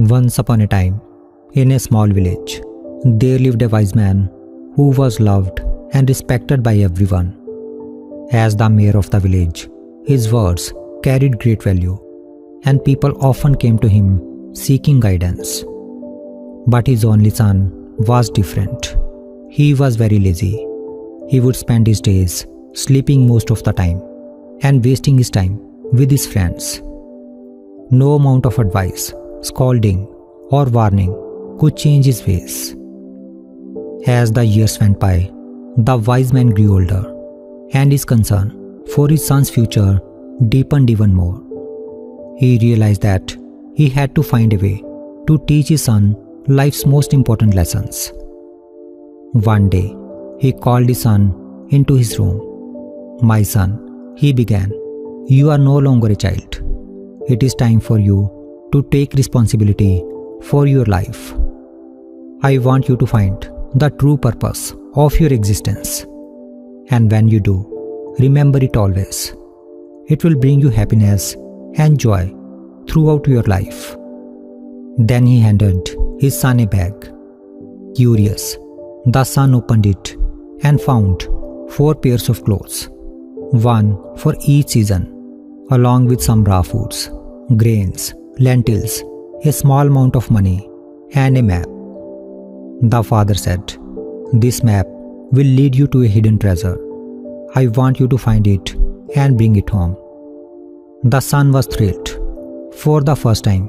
Once upon a time, in a small village, there lived a wise man who was loved and respected by everyone. As the mayor of the village, his words carried great value, and people often came to him seeking guidance. But his only son was different. He was very lazy. He would spend his days sleeping most of the time and wasting his time with his friends. No amount of advice, scolding, or warning could change his ways. As the years went by, the wise man grew older, and his concern for his son's future deepened even more. He realized that he had to find a way to teach his son life's most important lessons. One day, he called his son into his room. "My son," he began, "you are no longer a child. It is time for you to take responsibility for your life. I want you to find the true purpose of your existence. And when you do, remember it always. It will bring you happiness and joy throughout your life." Then he handed his son a bag. Curious, the son opened it and found 4 pairs of clothes, one for each season, along with some raw foods, grains, lentils, a small amount of money, and a map. The father said, "This map will lead you to a hidden treasure. I want you to find it and bring it home." The son was thrilled. For the first time,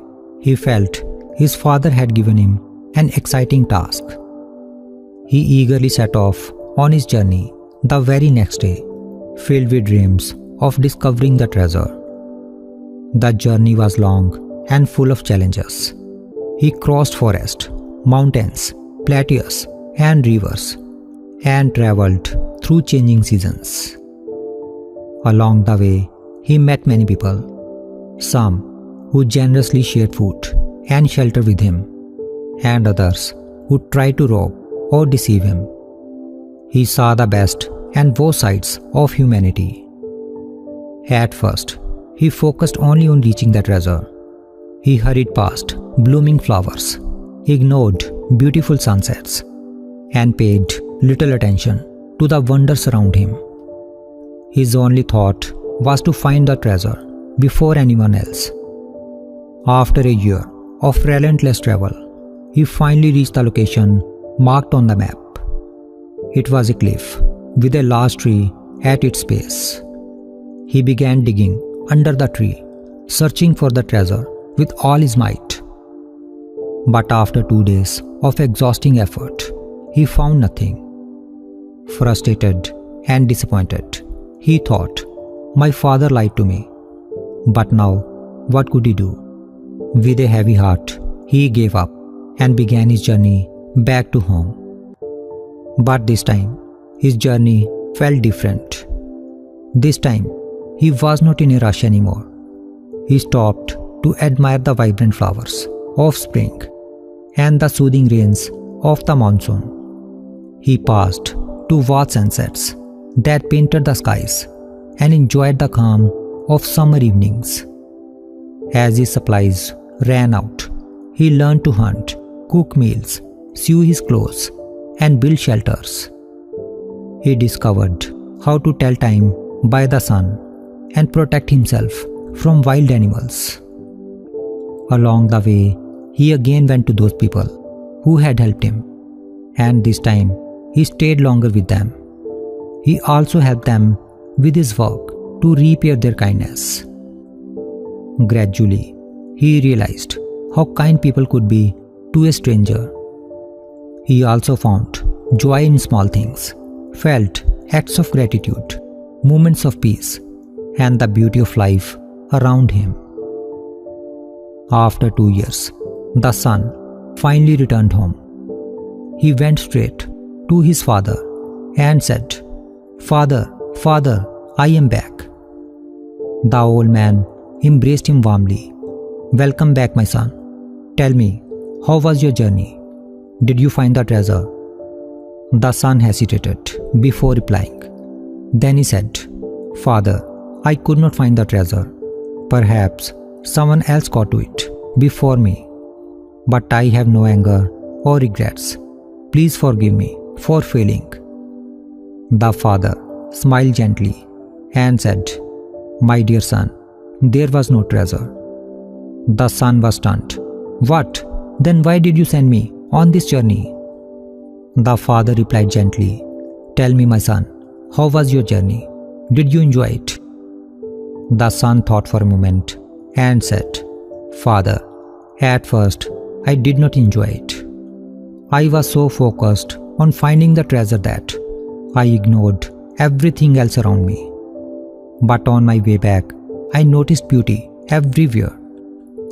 he felt his father had given him an exciting task. He eagerly set off on his journey the very next day, filled with dreams of discovering the treasure. The journey was long and full of challenges. He crossed forests, mountains, plateaus, and rivers, and traveled through changing seasons. Along the way, he met many people, some who generously shared food and shelter with him, and others who tried to rob or deceive him. He saw the best and worst sides of humanity. At first, he focused only on reaching the treasure. He hurried past blooming flowers, ignored beautiful sunsets, and paid little attention to the wonders around him. His only thought was to find the treasure before anyone else. After a year of relentless travel, he finally reached the location marked on the map. It was a cliff with a large tree at its base. He began digging under the tree, searching for the treasure with all his might. But after 2 days of exhausting effort, he found nothing. Frustrated and disappointed, he thought, "My father lied to me." But now, what could he do? With a heavy heart, he gave up and began his journey back to home. But this time, his journey felt different. This time, he was not in a rush anymore. He stopped to admire the vibrant flowers of spring and the soothing rains of the monsoon. He paused to watch sunsets that painted the skies and enjoyed the calm of summer evenings. As his supplies ran out, he learned to hunt, cook meals, sew his clothes, and build shelters. He discovered how to tell time by the sun and protect himself from wild animals. Along the way, he again went to those people who had helped him, and this time he stayed longer with them. He also helped them with his work to repay their kindness. Gradually, he realized how kind people could be to a stranger. He also found joy in small things, felt acts of gratitude, moments of peace, and the beauty of life around him. After 2 years, the son finally returned home. He went straight to his father and said, "Father, Father, I am back." The old man embraced him warmly. "Welcome back, my son. Tell me, how was your journey? Did you find the treasure?" The son hesitated before replying. Then he said, "Father, I could not find the treasure. Perhaps someone else got to it before me." but I have no anger or regrets. Please forgive me for failing. The father smiled gently and said, My dear son, there was no treasure. The son was stunned. What? Then why did you send me on this journey? The father replied gently, Tell me, my son, how was your journey? Did you enjoy it? The son thought for a moment and said, Father, at first I did not enjoy it. I was so focused on finding the treasure that I ignored everything else around me. But on my way back, I noticed beauty everywhere.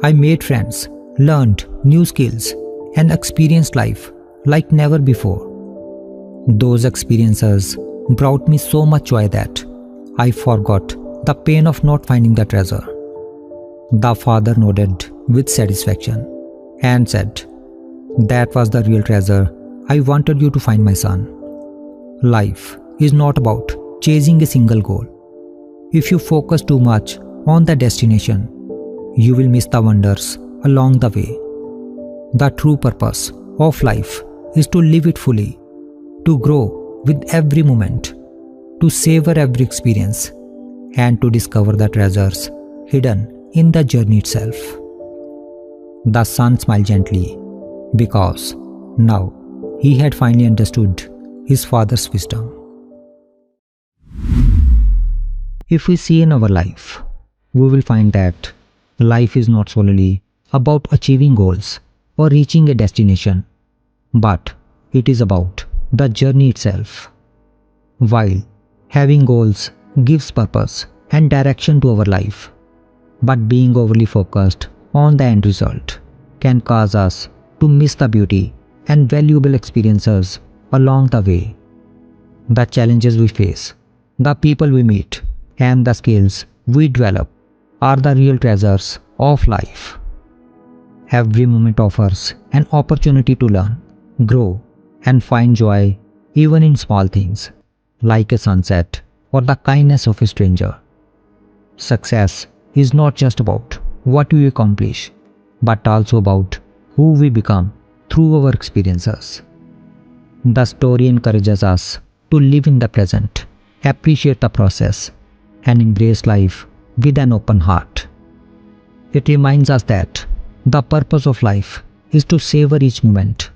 I made friends, learned new skills, and experienced life like never before. Those experiences brought me so much joy that I forgot the pain of not finding the treasure. The father nodded with satisfaction and said, That was the real treasure I wanted you to find, my son. Life is not about chasing a single goal. If you focus too much on the destination, you will miss the wonders along the way. The true purpose of life is to live it fully, to grow with every moment, to savor every experience, and to discover the treasures hidden in the journey itself. The son smiled gently because now he had finally understood his father's wisdom. If we see in our life, we will find that life is not solely about achieving goals or reaching a destination, but it is about the journey itself. While having goals gives purpose and direction to our life, but being overly focused on the end result can cause us to miss the beauty and valuable experiences along the way. The challenges we face, the people we meet, and the skills we develop are the real treasures of life. Every moment offers an opportunity to learn, grow, and find joy even in small things, like a sunset or the kindness of a stranger. Success is not just about what we accomplish, but also about who we become through our experiences. The story encourages us to live in the present, appreciate the process, and embrace life with an open heart. It reminds us that the purpose of life is to savor each moment,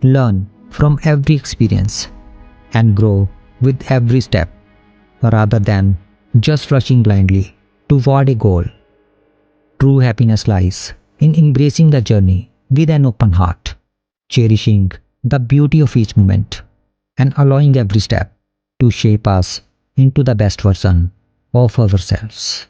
learn from every experience, and grow with every step, rather than just rushing blindly toward a goal. True happiness lies in embracing the journey with an open heart, cherishing the beauty of each moment, and allowing every step to shape us into the best version of ourselves.